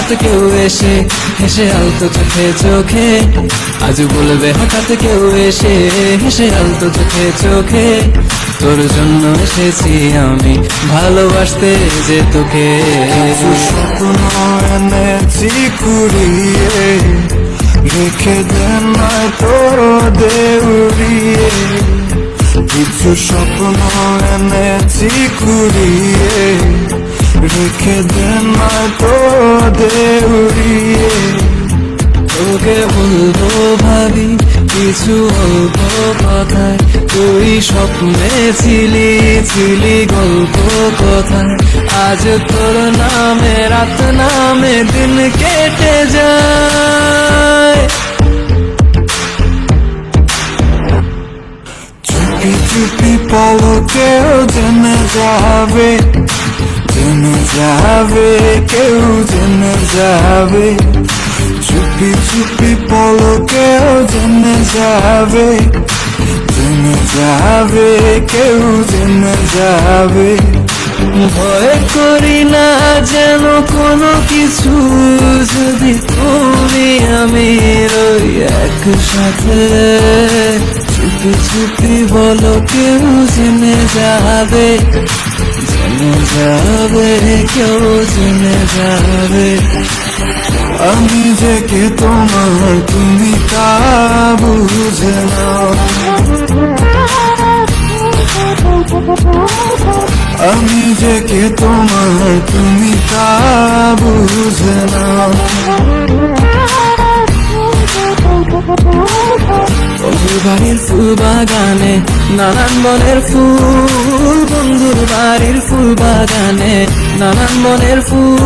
হঠাৎ কেউ এসে হেসে আলতো চোখে চোখে, আজ বলবে হঠাৎ কেউ এসে হেসে আলতো চোখে চোখে, তোর জন্য এসেছি আমি ভালোবাসতে যে তোকে। স্বপ্ন এনেছি কুড়িয়ে, রেখে দেন নয় তোর দেউড়িয়ে। কিছু স্বপ্ন এনেছি কুড়িয়ে, রেখে দেন নয় তোর দেউড়িয়ে। তোকে বলবো ভাবি কিছু অল্প কথায়, তুই স্বপ্নে ছিলি ছিলি গল্প কথায়, আজ তোর নামে রাত নামে দিন কেটে যায়। চুপি চুপি পলকেও জেনে যাবে, জেনে যাবে, কেউ জেনে যাবে। চুপি চুপি পলকেও জেনে যাবে, জেনে যাবে, কেউ জেনে যাবে। ভয় করি না যেন কোনো কিছু, যদি তুমি আমি রই একসাথে। চুপি চুপি বলো কেউ জেনে যাবে, জেনে যাবে, কেউ জেনে যাবে। আমি যে কে তোমার তুমি তা বুঝে নাও, আমি যে কে তোমার তুমি তা বুঝে নাও। বন্ধুর বাড়ির ফুল বাগানে নানান বনের ফুল, বন্ধুর বাড়ির ফুল বাগানে নানান বনের ফুল।